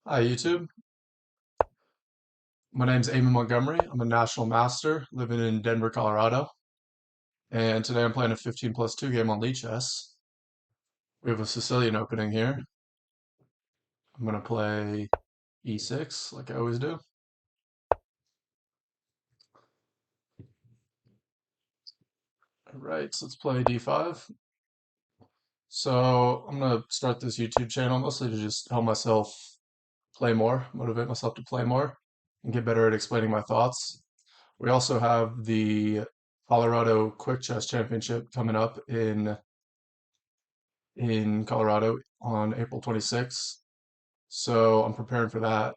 Hi YouTube, my name's Eamon Montgomery. I'm a national master living in Denver, Colorado. And today I'm playing a 15 plus 2 game on Chess. We have a Sicilian opening here. I'm going to play e6 like I always do. All right, so let's play d5. So I'm going to start this YouTube channel mostly to just help myself play more, motivate myself to play more, and get better at explaining my thoughts. We also have the Colorado Quick Chess Championship coming up in Colorado on April 26th. So I'm preparing for that.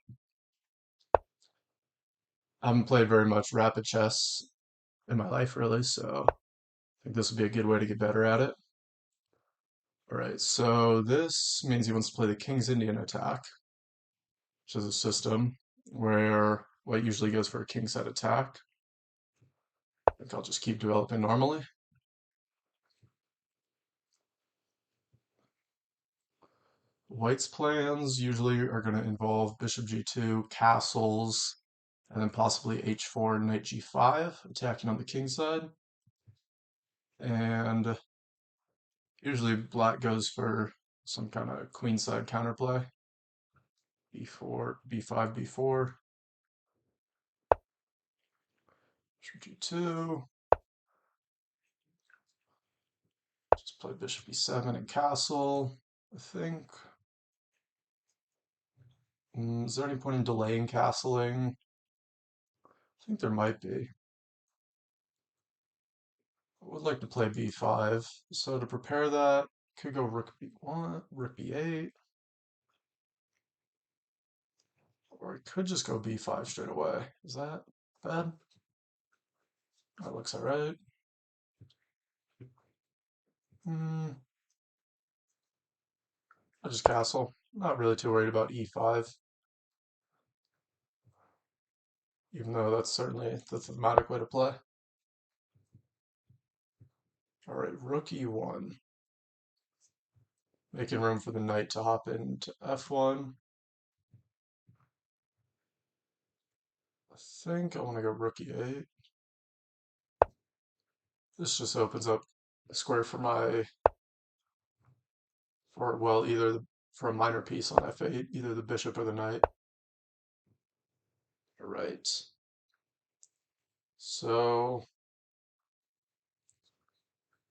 I haven't played very much rapid chess in my life, really, so I think this would be a good way to get better at it. All right, so this means he wants to play the King's Indian attack, which is a system where white usually goes for a kingside attack. I think I'll just keep developing normally. White's plans usually are going to involve bishop g2, castles, and then possibly h4, knight g5, attacking on the king side. And usually black goes for some kind of queenside counterplay. b4, b5, b4, bishop g2. Just play bishop b7 and castle, I think. Is there any point in delaying castling? I think there might be. I would like to play b5. So to prepare that, could go rook b1, rook b8, or I could just go b5 straight away. Is that bad? That looks all right. Hmm, I just castle. Not really too worried about e5, even though that's certainly the thematic way to play. All right, rook e1, making room for the knight to hop into f1. I think I want to go rook e8. This just opens up a square for well, for a minor piece on f8, either the bishop or the knight. All right. So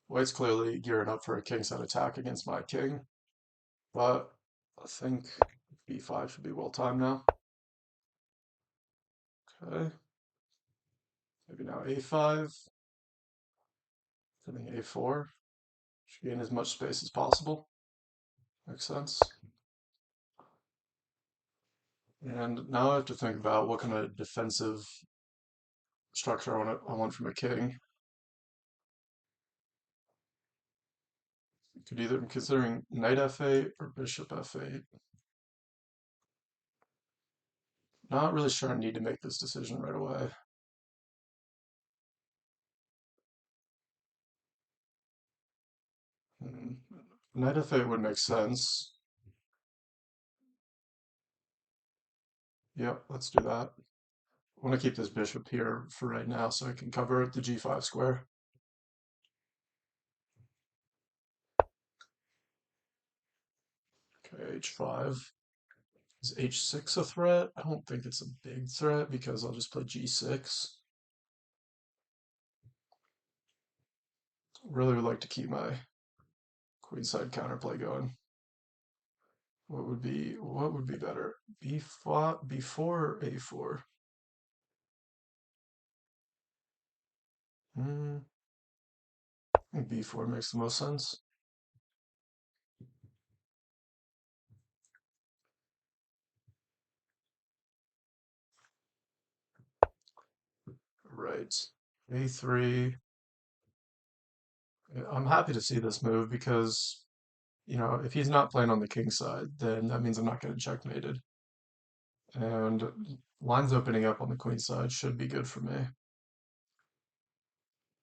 white's clearly gearing up for a kingside attack against my king, but I think b5 should be well timed now. Okay. Maybe now a5, then a4. Should gain as much space as possible. Makes sense. And now I have to think about what kind of defensive structure I want from a king. Could either be considering knight f8 or bishop f8. Not really sure I need to make this decision right away. Hmm. Knight f8 would make sense. Yep, let's do that. I want to keep this bishop here for right now so I can cover the g5 square. Okay, h5. Is h6 a threat? I don't think it's a big threat because I'll just play g6. Really would like to keep my queenside counterplay going. What would be better? B5, b4 or a4? Hmm, I think b4 makes the most sense. Right. a3. I'm happy to see this move because, if he's not playing on the king side, then that means I'm not getting checkmated. And lines opening up on the queen side should be good for me.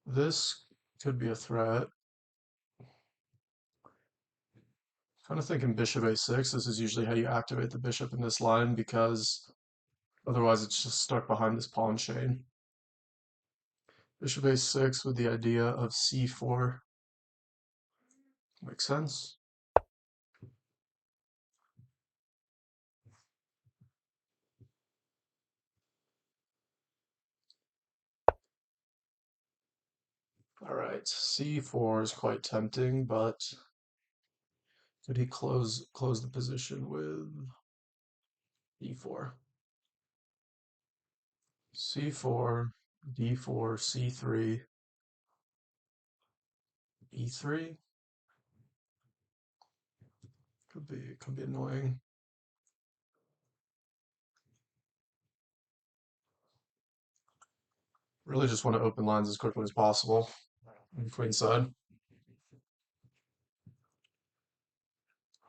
This could be a threat. If Kind of thinking bishop a6. This is usually how you activate the bishop in this line because otherwise it's just stuck behind this pawn chain. Bishop a6 with the idea of c4. Makes sense. All right, c4 is quite tempting, but could he close the position with e4? c4, d4, c3, e3. Could be annoying. Really just want to open lines as quickly as possible on queen side.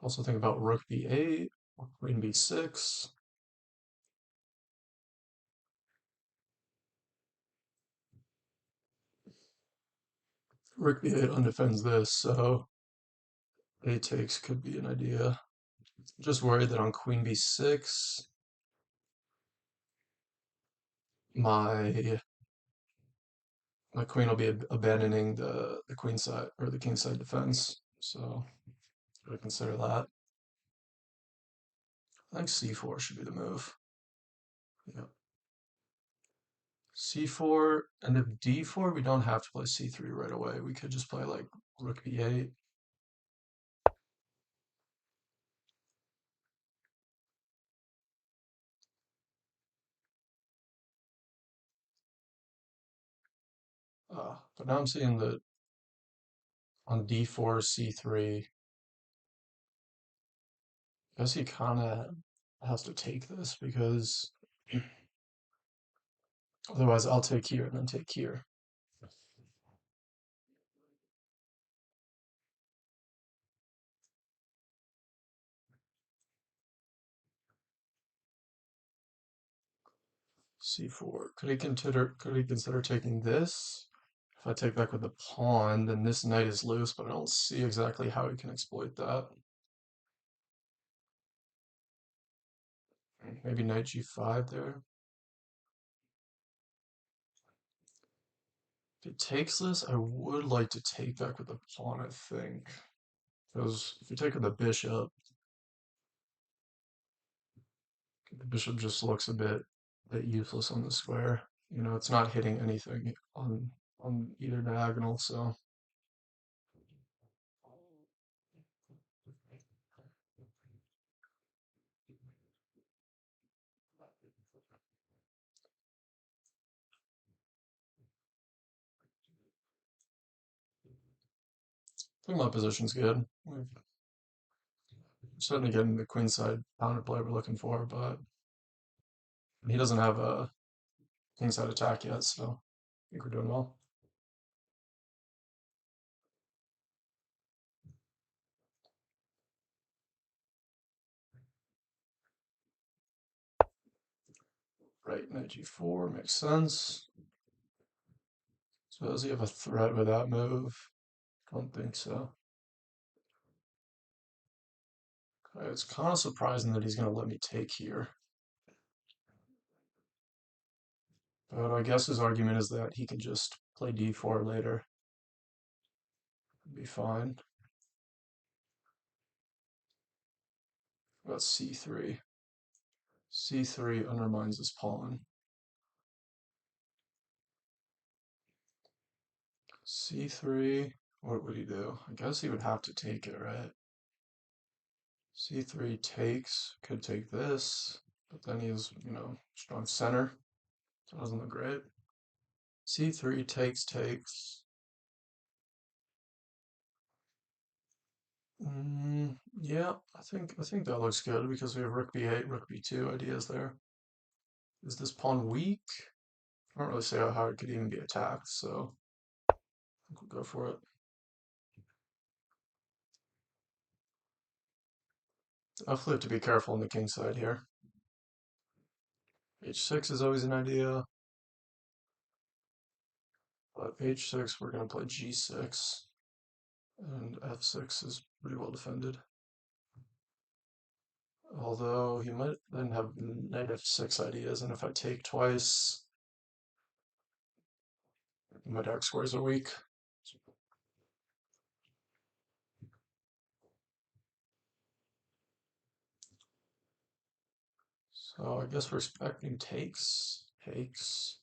Also think about rook b8 or queen b6. Rook b8 undefends this, so a takes could be an idea. Just worried that on queen b6, my my queen will be abandoning the queen side or the king side defense. So gotta consider that. I think c4 should be the move. Yeah. c4, and if d4, we don't have to play c3 right away. We could just play like rook b8. But now I'm seeing that on d4, c3, I guess he kind of has to take this because otherwise I'll take here and then take here. c4. Could he consider taking this? If I take back with the pawn, then this knight is loose, but I don't see exactly how he can exploit that. Maybe knight g5 there. If it takes this, I would like to take back with the pawn, I think. Because if you take with the bishop just looks a bit useless on the square. You know, it's not hitting anything on either diagonal, so I think my position's good. We're starting to get in the queen side counter play we're looking for, but he doesn't have a kingside attack yet, so I think we're doing well. Right, knight g4 makes sense. So does he have a threat with that move? Don't think so. Okay, it's kind of surprising that he's going to let me take here. But I guess his argument is that he can just play d4 later. Be fine. About c3. c3 undermines his pawn. c3, what would he do? I guess he would have to take it, right? c3 takes, could take this, but then he has, strong center. So it doesn't look great. c3 takes. Yeah, I think that looks good because we have rook b8, rook b2 ideas there. Is this pawn weak? I don't really see how it could even be attacked, so I think we'll go for it. Definitely have to be careful on the king side here. h6 is always an idea, but h6 we're going to play g6, and f6 is pretty well defended. Although he might then have knight f6 ideas, and if I take twice, my dark squares are weak. So I guess we're expecting takes. Takes.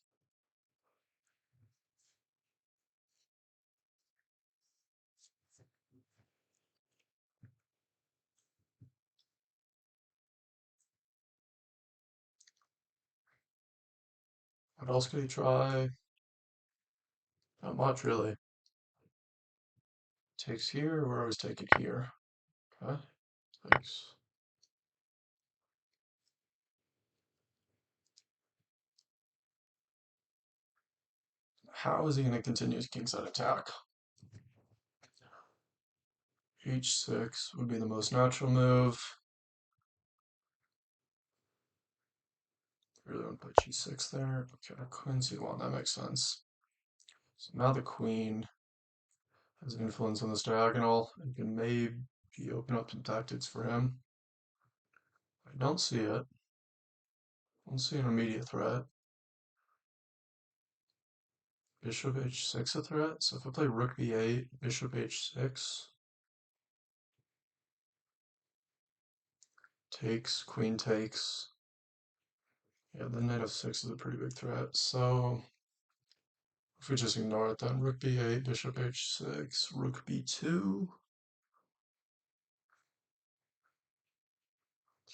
What else could he try? Not much, really. Takes here, or always take it here. Okay, thanks. How is he going to continue his kingside attack? H6 would be the most natural move. Really want to put G6 there. Okay, Queen C1, that makes sense. So now the queen has an influence on this diagonal and can maybe open up some tactics for him. I don't see it. I don't see an immediate threat. Bishop H6 a threat? So if I play Rook B8, Bishop H6, takes, Queen takes. Yeah, the Knight F6 is a pretty big threat. So if we just ignore it then, Rook B8, Bishop H6, Rook B2.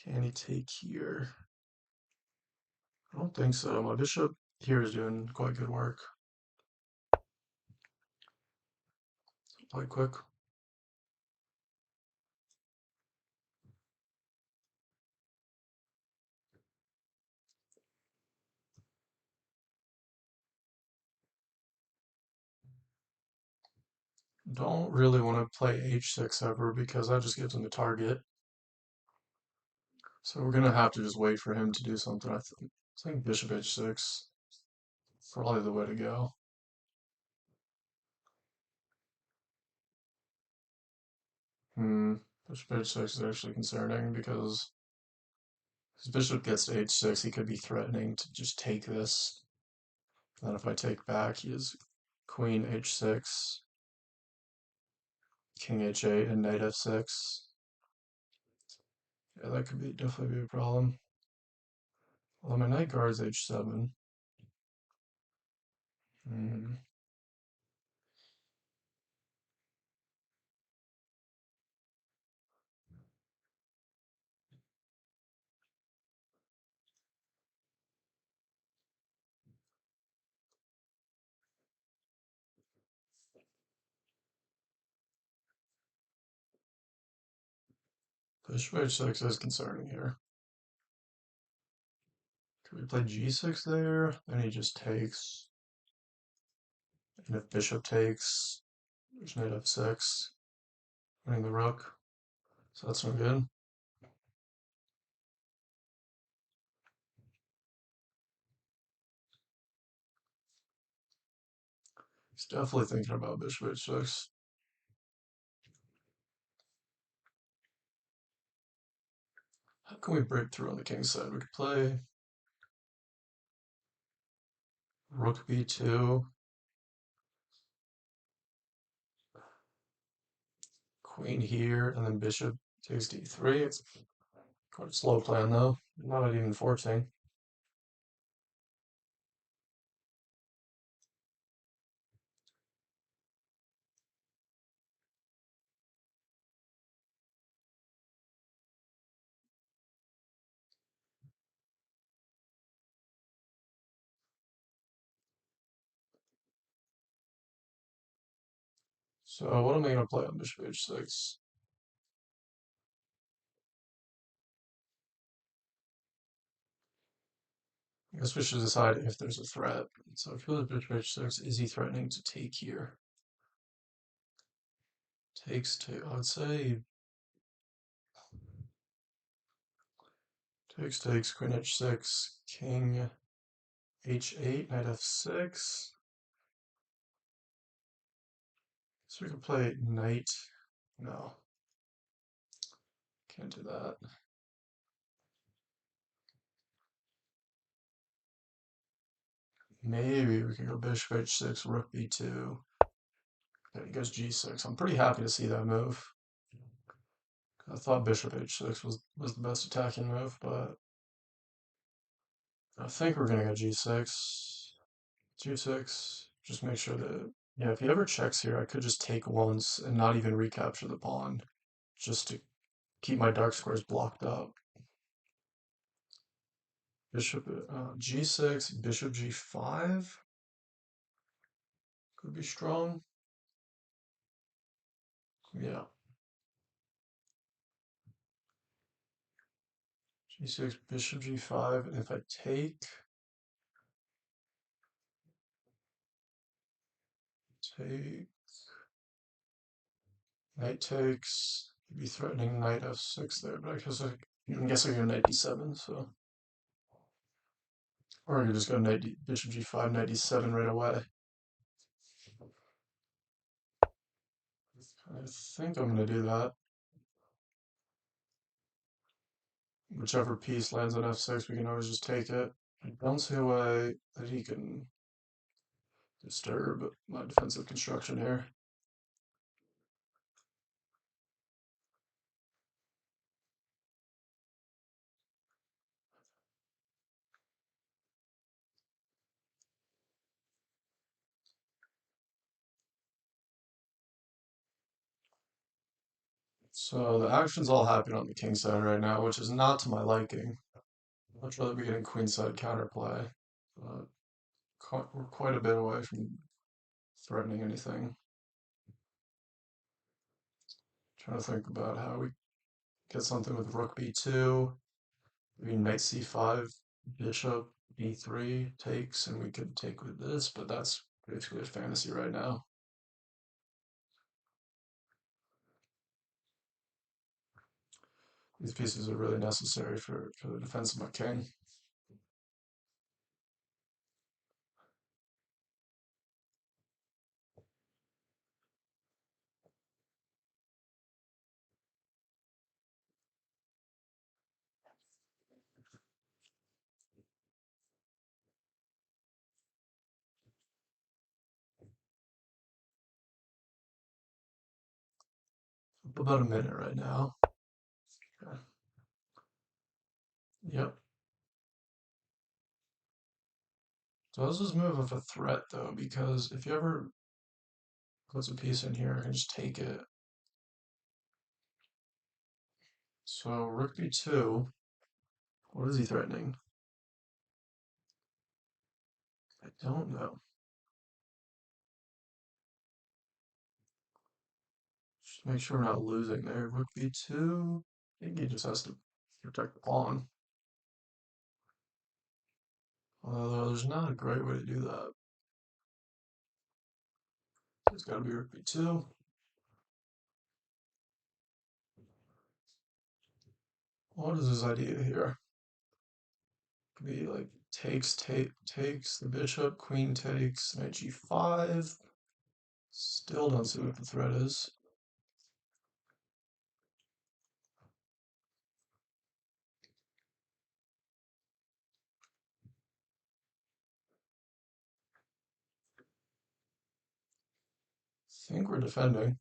Can he take here? I don't think so. My bishop here is doing quite good work. Play quick. Don't really want to play H6 ever because that just gives him the target. So we're gonna have to just wait for him to do something. I think Bishop H6 probably the way to go. Hmm. Bishop H6 is actually concerning because his bishop gets to H6, he could be threatening to just take this. Then if I take back, he has Queen H6, King H8, and Knight F6. Yeah, that could be definitely be a problem. Although my knight guards H7. Hmm. Bishop H6 is concerning here. Could we play G6 there? Then he just takes. And if bishop takes, there's knight F6, winning the rook. So that's no good. He's definitely thinking about bishop H6. How can we break through on the king side? We could play rook B2, queen here, and then bishop takes D3. It's quite a slow plan though. Not even forcing. So what am I going to play on bishop H6? I guess we should decide if there's a threat. So if he goes bishop H6, is he threatening to take here? Takes to, I would say, takes, queen H6, king H8, knight F6. So we could play knight. No, can't do that. Maybe we could go bishop h6, rook b2. Okay, he goes g6. I'm pretty happy to see that move. I thought bishop h6 was the best attacking move, but I think we're gonna go g6. G6. Just make sure that, yeah, if he ever checks here, I could just take once and not even recapture the pawn, just to keep my dark squares blocked up. Bishop g6, bishop g5 could be strong. Yeah, g6, bishop g5, and if I take, knight takes, be threatening knight f6 there, but I guess I go knight d7, so. Or I could just go bishop g5, knight d7 right away. I think I'm going to do that. Whichever piece lands on f6, we can always just take it. I don't see a way that he can disturb my defensive construction here. So the action's all happening on the king side right now, which is not to my liking. I'd much rather be getting queenside counterplay. But we're quite a bit away from threatening anything. Trying to think about how we get something with rook b2, maybe knight c5, bishop b3 takes, and we could take with this, but that's basically a fantasy right now. These pieces are really necessary for the defense of my king. About a minute right now. Okay. Yep. Does this move of a threat though? Because if he ever puts a piece in here, I can just take it. So rook b2. What is he threatening? I don't know. Just make sure we're not losing there. Rook b2. I think he just has to protect the pawn. Although there's not a great way to do that. It's got to be rook b2. What is his idea here? Could be like takes the bishop, queen takes, knight g5. Still don't see what the threat is. Think we're defending.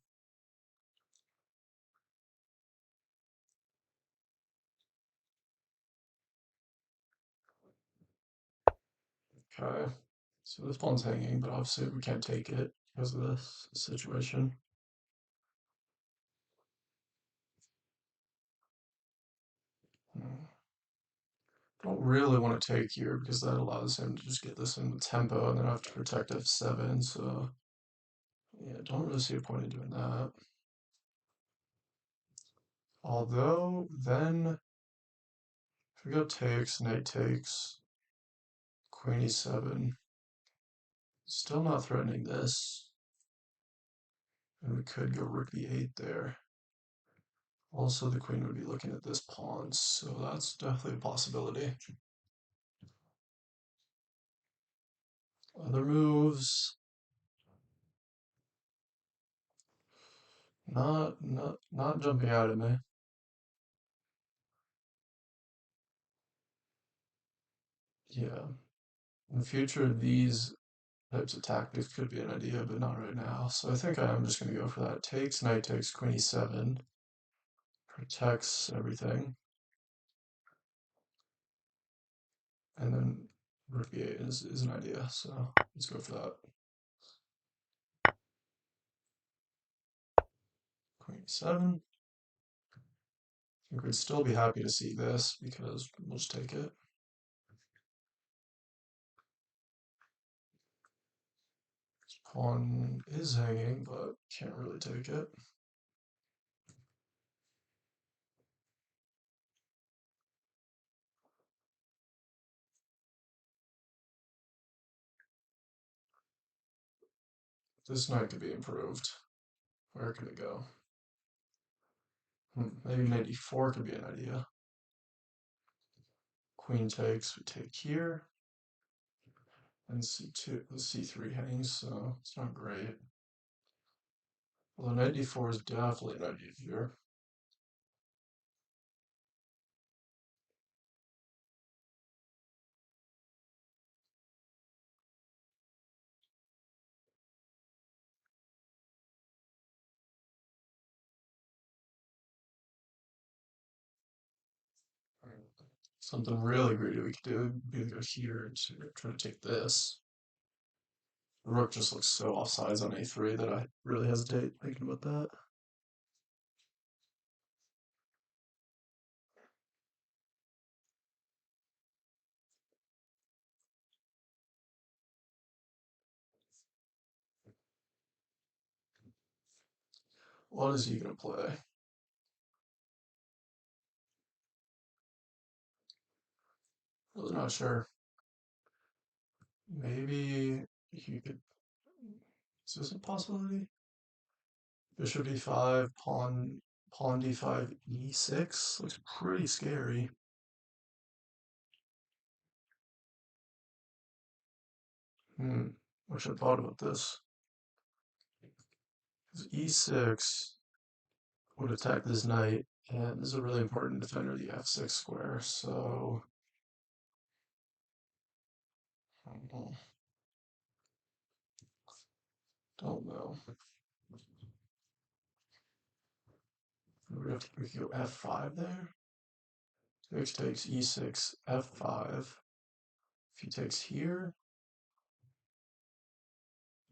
Okay. So this pawn's hanging, but obviously we can't take it because of this situation. Hmm. Don't really want to take here because that allows him to just get this in the tempo and then I have to protect f7. So yeah, don't really see a point in doing that. Although then if we go takes, knight takes, queen e7, still not threatening this. And we could go rook b8 there. Also, the queen would be looking at this pawn, so that's definitely a possibility. Other moves, not jumping out at me. Yeah. In the future, these types of tactics could be an idea, but not right now. So I think I am just going to go for that. Takes, knight takes, queen e7, protects everything. And then rook e8 is an idea, so let's go for that. Queen e7. I think we'd still be happy to see this because we'll just take it. Pawn is hanging, but can't really take it. This knight could be improved. Where could it go? Maybe knight e4 could be an idea. Queen takes, we take here. And c2, the c3 hangs, so it's not great. Although knight d4 is definitely an idea here. Something really greedy we could do would be to go here to try to take this. The rook just looks so offsides on a3 that I really hesitate thinking about that. What is he gonna play? Really not sure. Maybe he could. Is this a possibility? Bishop d5, pawn d5, e6 looks pretty scary. Wish I'd thought about this. E6 would attack this knight, and this is a really important defender of the f6 square, so I don't know. We could go f5 there. Takes e6, f5. If he takes here,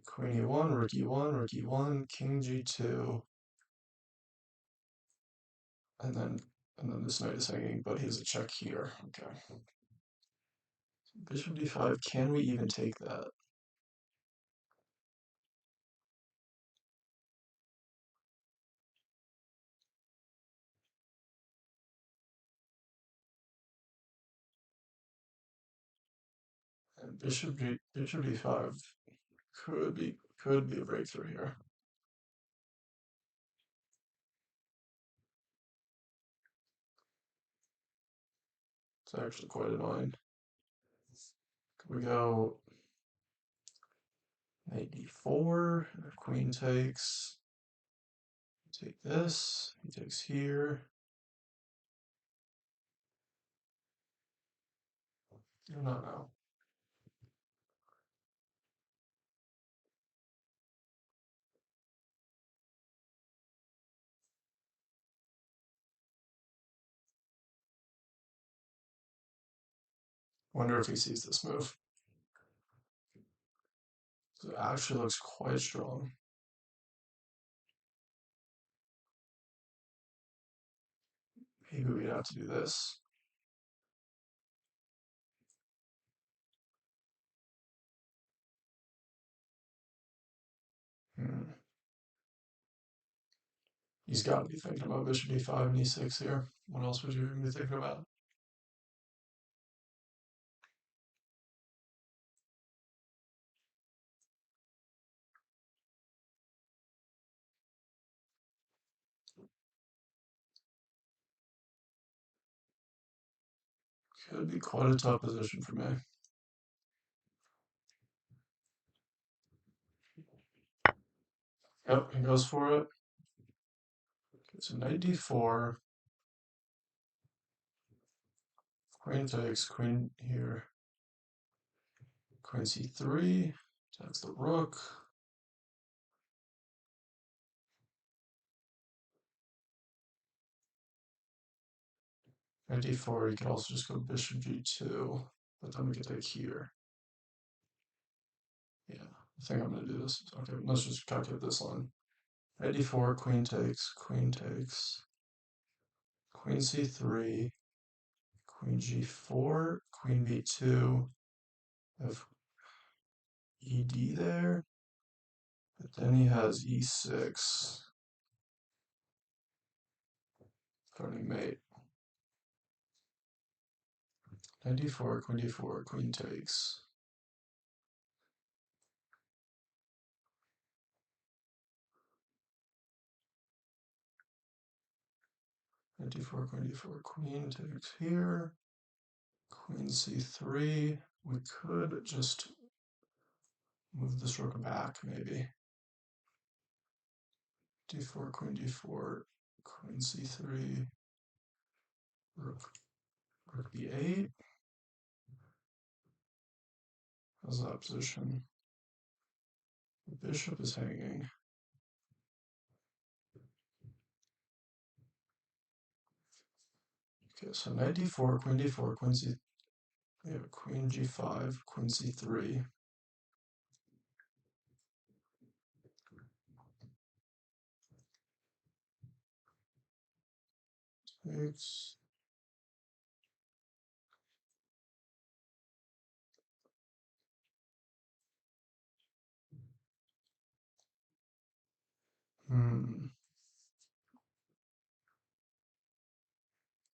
queen e1, rook e1, rook e1, king g2, and then this knight is hanging, but he has a check here. Okay. Bishop d5, can we even take that? And bishop d5 could be a breakthrough here. It's actually quite annoying. Could we go knight d4, queen takes, take this, he takes here. Do not know. Wonder if he sees this move. So it actually looks quite strong. Maybe we'd have to do this. Hmm. He's got to be thinking about bishop d5 and e6 here. What else would you be thinking about? Could be quite a tough position for me. Yep, he goes for it. Okay, so knight d4, queen takes, queen here. Queen c3, attacks the rook. Knight d4, you could also just go bishop g2, but then we could take here. Yeah, I think I'm gonna do this. Okay, let's just calculate this line. Knight d4, queen takes, queen c3, queen g4, queen b2, have ed there, but then he has e6, threatening mate. Knight d4, queen takes. Knight d4, queen takes here. Queen c3. We could just move this rook back, maybe. d4, queen c3, rook b8. How's that position? The bishop is hanging. Okay, so knight d4, queen c. We have queen g5, queen c3. Takes.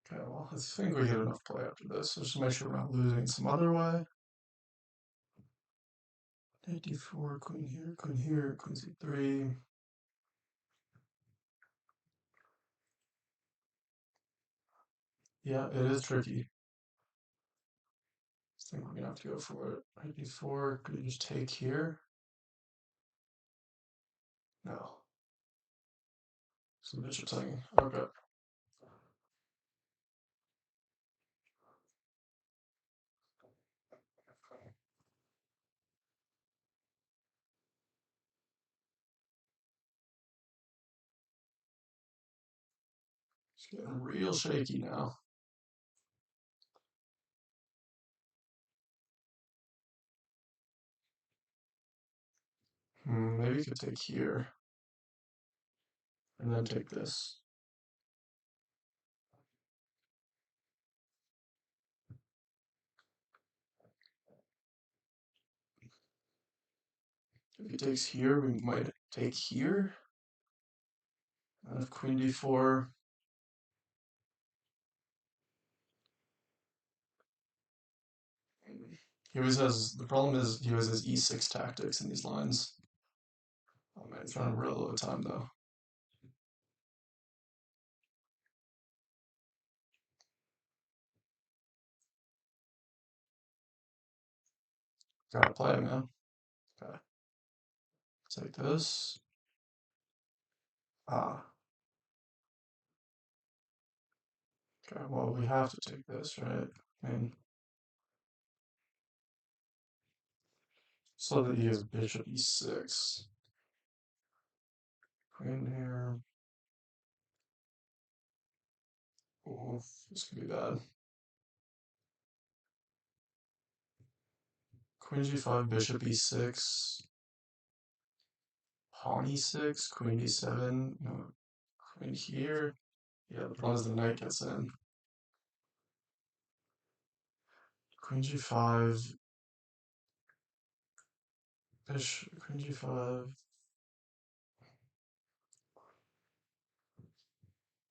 Okay, well, I think we get enough play after this. So just make sure we're not losing some other way. Knight d4, queen here, queen c3. Yeah, it is tricky. I think we're gonna have to go for it. Knight d4, could you just take here? No. So the bishop's hanging. Okay. It's getting real shaky now. Maybe you could take here. And then take this. If he takes here, we might take here. And if queen d4. He always has, the problem is he always has e6 tactics in these lines. Oh man, he's running real low time though. Gotta play, man. Okay. Take this. Ah. Okay, well, we have to take this, right? I mean, so that he has bishop e6. Queen here. Oh, this could be bad. Queen g5, bishop e6. Pawn e6, queen d7. No, queen here. Yeah, the problem is the knight gets in. Queen g5. Bishop, queen g5.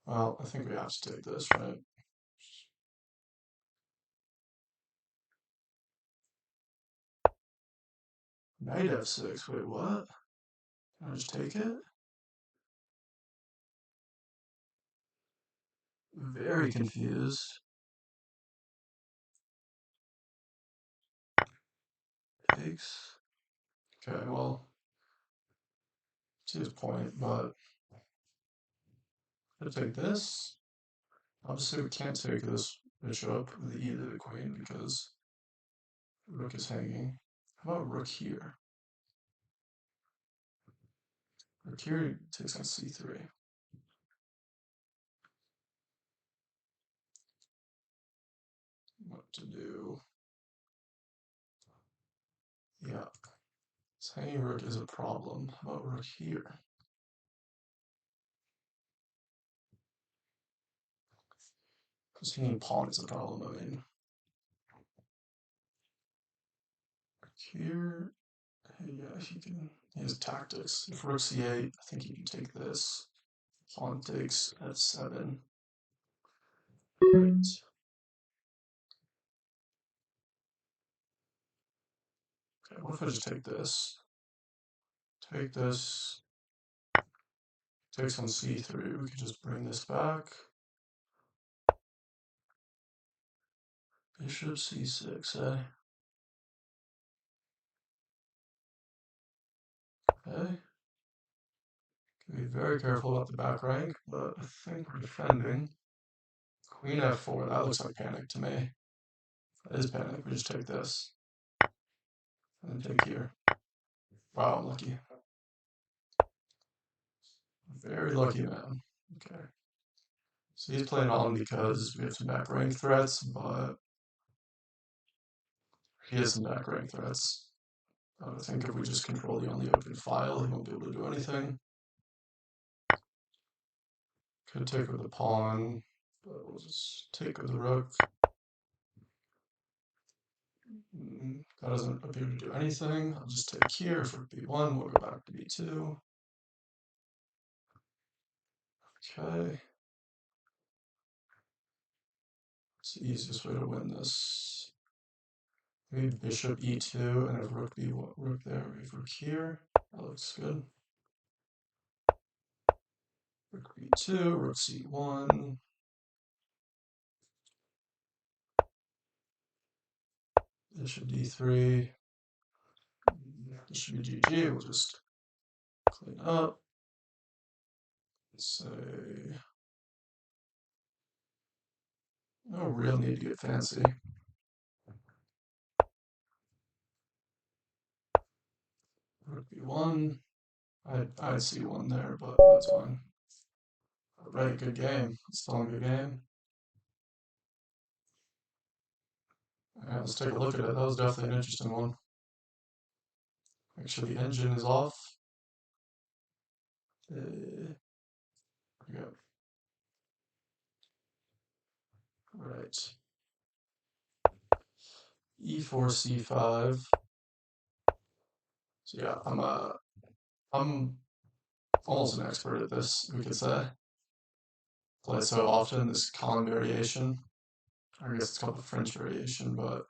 Well, I think we have to take this, right? Knight f6. Wait, what? Can I just take it? Very confused. Takes. Okay, well, see his point, but I'll take this. Obviously, we can't take this bishop with either the queen because the rook is hanging. How about rook here? Rook here takes on c3. What to do? Yeah, this hanging rook is a problem. How about rook here? This hanging pawn is a problem, I mean. Rook here, yeah, he has tactics. If rook c8, I think he can take this. Pawn takes f7. Right. Okay, what if I just take this? Take this, takes on c3, we could just bring this back. Bishop c6, eh? Okay. Can be very careful about the back rank, but I think we're defending. Queen f4, that looks like panic to me. That is panic, we just take this. And then take here. Wow, I'm lucky. Very lucky, man. Okay. So he's playing on because we have some back rank threats, but he has some back rank threats. I think if we just control the only open file, he won't be able to do anything. Could take with the pawn, but we'll just take with the rook. That doesn't appear to do anything. I'll just take here for b1, we'll go back to b2. Okay. It's the easiest way to win this. Maybe bishop e2 and have rook b1, rook there, we have rook here. That looks good. Rook b2, rook c1. Bishop d3. This should be GG. We'll just clean up. Say, no real need to get fancy. Rook b1. I'd see one there, but that's fine. Right, good game. Still a good game. Alright, let's take a look at it. That was definitely an interesting one. Make sure the engine is off. There we go. Right. E4, C5. So yeah, I'm almost an expert at this, we could say. Play it so often, this column variation. I guess it's called the French variation, but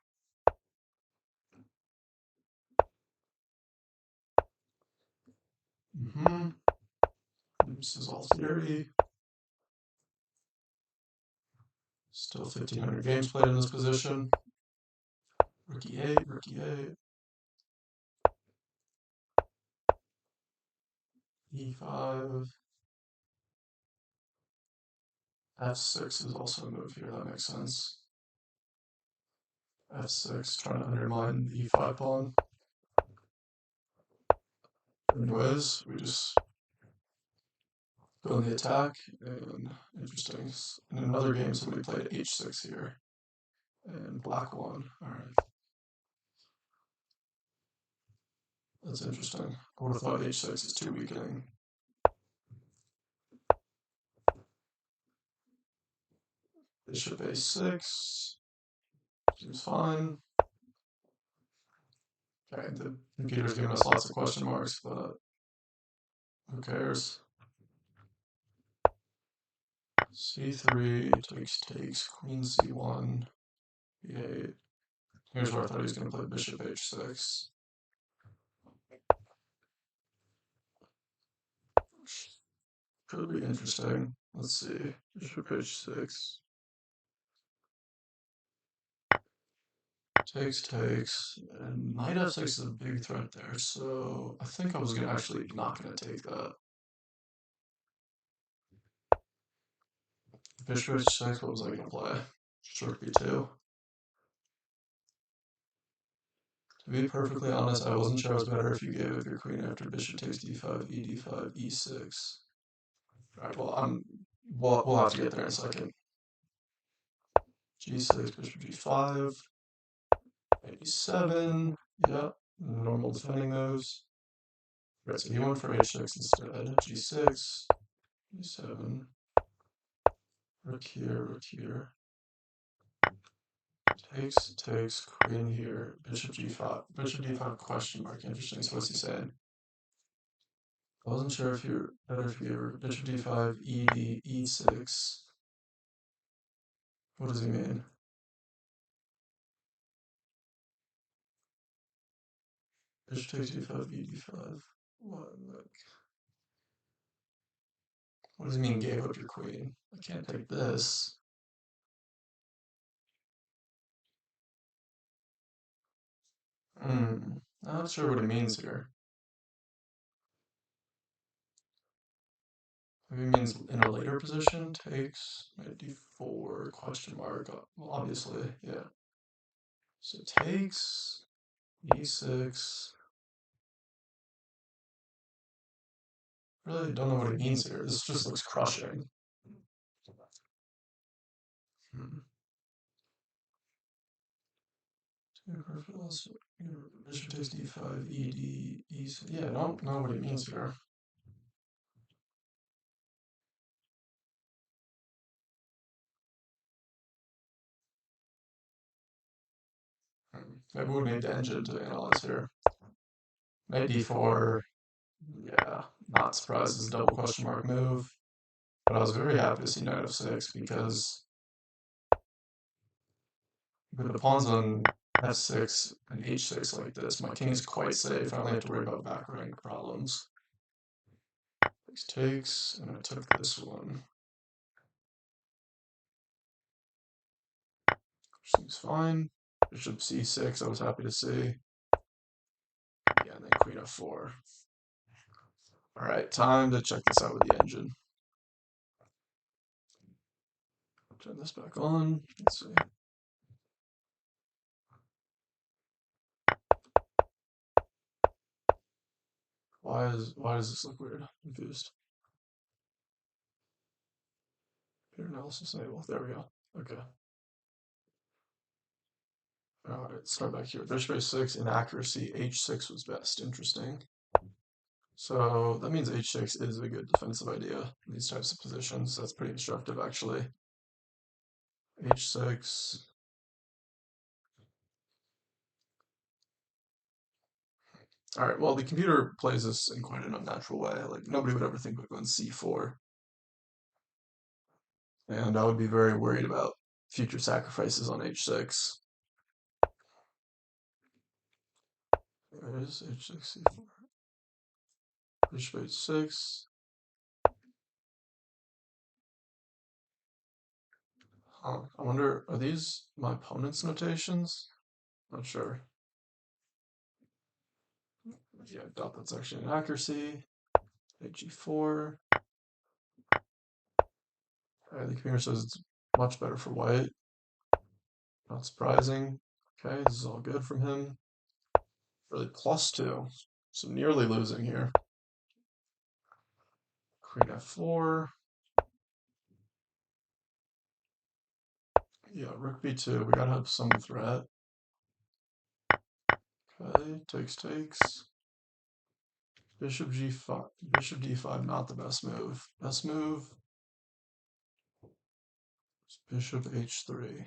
this is all theory. Still 1,500 games played in this position. Rook e8, rook e8. E5. F6 is also a move here, that makes sense. F6, trying to undermine the E5 pawn. Anyways, we just go on the attack, and interesting. In another game, somebody played H6 here, and black won. Alright. That's interesting. I would have thought H6 is too weakening. Bishop A6. Seems fine. Okay, the computer's giving us lots of question marks, but who cares? C3, takes, queen C1, B8. Here's where I thought he was going to play bishop H6. Could be interesting. Let's see. Bishop H6. Takes, and knight F6 is a big threat there, so I think I was gonna actually not gonna take that. Bishop H6, what was I gonna play? Rook B2. To be perfectly honest, I wasn't sure it was better if you gave up your queen after bishop takes d5, e5, e6. Alright, well, we'll have to get there in a second. G6, bishop G5, maybe 7. Yep, normal defending those. Right, so he went for H6 instead. G6, E7, rook here. Takes, queen here, bishop G5, bishop D5 question mark. Interesting. So what's he saying? I wasn't sure if you're better if you gave her bishop D5, ED, E6. What does he mean? Bishop takes D5, ED5. What does he mean gave up your queen? I can't take this. Not sure what he means here. Maybe it means in a later position, takes, d4, question mark, well, obviously, yeah. So takes, e6. Really don't know what he means here. This just looks crushing. Hmm. Bishop takes d5, ed, e6. Yeah, don't know what he means here. Maybe we need the engine to analyze here. Knight d4. Yeah, not surprised it's a double question mark move. But I was very happy to see knight f6 because with the pawns on f6 and h6 like this, my king is quite safe. I only have to worry about back rank problems. Takes, and I took this one. Seems fine. Bishop c6, I was happy to see. Yeah, and then queen f4. Alright, time to check this out with the engine. Turn this back on. Let's see. Why does this look weird? I'm confused. Peer analysis enable. There we go. Okay. Alright, start back here. Bishop a6, inaccuracy. h6 was best. Interesting. So that means h6 is a good defensive idea in these types of positions. That's pretty instructive, actually. h6. Alright, well, the computer plays this in quite an unnatural way. Like, nobody would ever think of going c4. And I would be very worried about future sacrifices on h6. There it is, h6, c4. Bishop h6. I wonder, are these my opponent's notations? Not sure. Yeah, I doubt that's actually an accuracy. G4. The computer says it's much better for white. Not surprising. Okay, this is all good from him. Really +2. So nearly losing here. Queen f4. Yeah, rook b2. We gotta have some threat. Okay, takes. Bishop g5. Bishop d5, not the best move. Best move is bishop h3.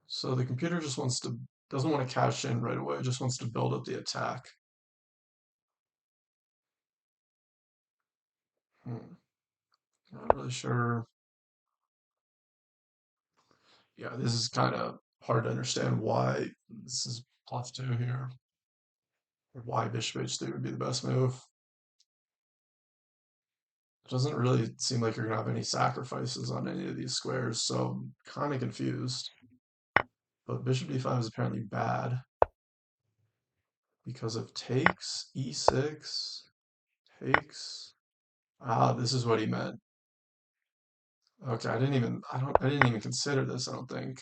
So the computer just doesn't want to cash in right away, just wants to build up the attack. Not really sure. Yeah, this is kind of hard to understand why this is +2 here, or why bishop h3 would be the best move. It doesn't really seem like you're gonna have any sacrifices on any of these squares, so I'm kind of confused. But bishop d5 is apparently bad because of takes, e6, takes. Ah, this is what he meant. Okay, I didn't even consider this, I don't think.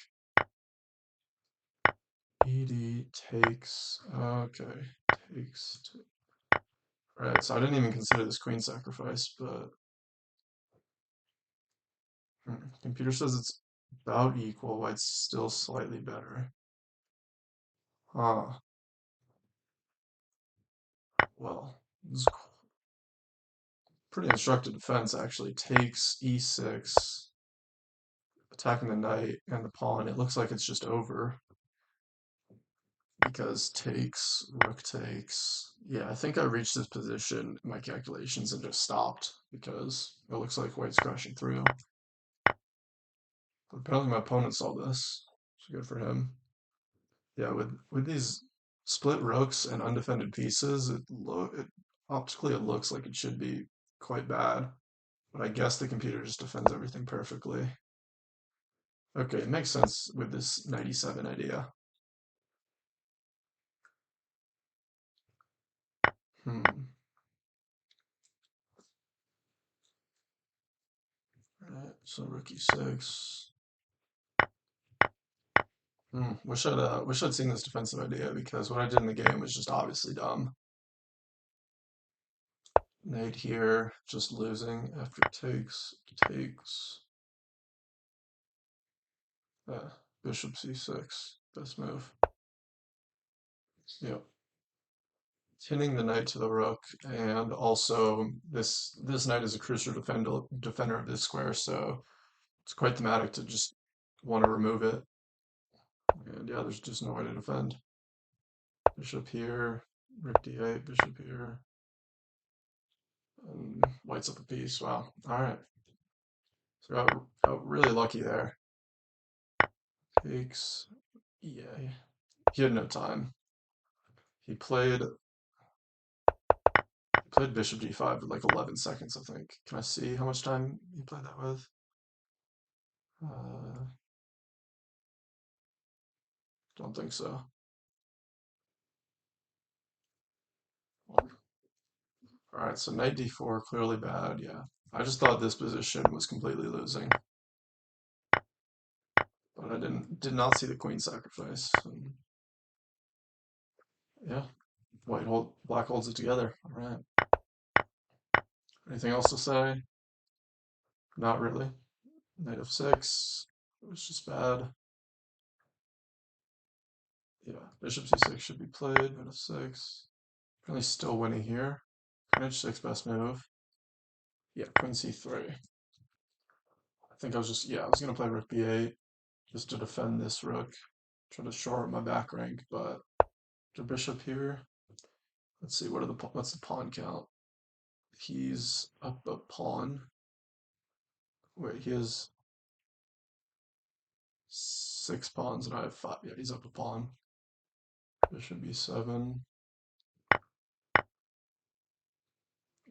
ED takes. Okay, takes. Right, so I didn't even consider this queen sacrifice, but computer says it's about equal. White's still slightly better. Huh. Well, this is pretty instructive defense actually. Takes e6, attacking the knight and the pawn. It looks like it's just over because takes, rook takes. Yeah, I think I reached this position in my calculations and just stopped because it looks like white's crashing through. But apparently my opponent saw this, so good for him. Yeah, with these split rooks and undefended pieces, it optically it looks like it should be quite bad. But I guess the computer just defends everything perfectly. Okay, it makes sense with this 97 idea. Hmm. Right, so rook e6. Wish I'd seen this defensive idea because what I did in the game was just obviously dumb. Knight here, just losing after takes. Bishop c6, best move. Yep. Pinning the knight to the rook, and also this knight is a crucial defender of this square, so it's quite thematic to just want to remove it. And yeah, there's just no way to defend. Bishop here, rook d8, bishop here, and white's up a piece. Wow. All right. So got really lucky there. Takes. Yeah. He had no time. He played bishop d5 with like 11 seconds, I think. Can I see how much time he played that with? Uh, don't think so. All right, so knight d4, clearly bad. Yeah, I just thought this position was completely losing, but I did not see the queen sacrifice. And yeah, black holds it together. All right. Anything else to say? Not really. Knight f6. It was just bad. Yeah, bishop c6 should be played. Knight f6. Apparently still winning here. Queen h6 best move. Yeah, queen c3. I think I was gonna play rook b8 just to defend this rook. Try to shore up my back rank, but the bishop here. Let's see, what's the pawn count? He's up a pawn. Wait, he has 6 pawns and I have 5. Yeah, he's up a pawn. Bishop b7.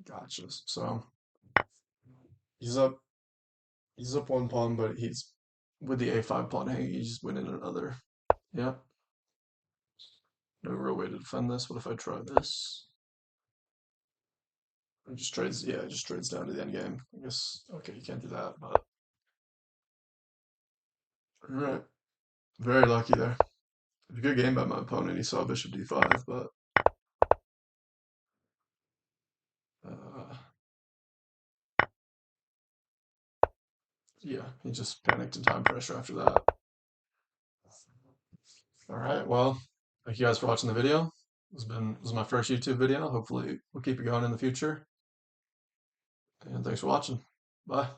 Gotcha. So he's up he's up 1 pawn, but he's with the a5 pawn hanging, he's winning another. Yeah. No real way to defend this. What if I try this? It just trades, yeah, it just trades down to the end game. I guess, okay, you can't do that, but all right. Very lucky there. A good game by my opponent. He saw bishop d5, but uh, yeah, he just panicked in time pressure after that. All right, well, thank you guys for watching the video. This was my first YouTube video. Hopefully, we'll keep it going in the future. And thanks for watching. Bye.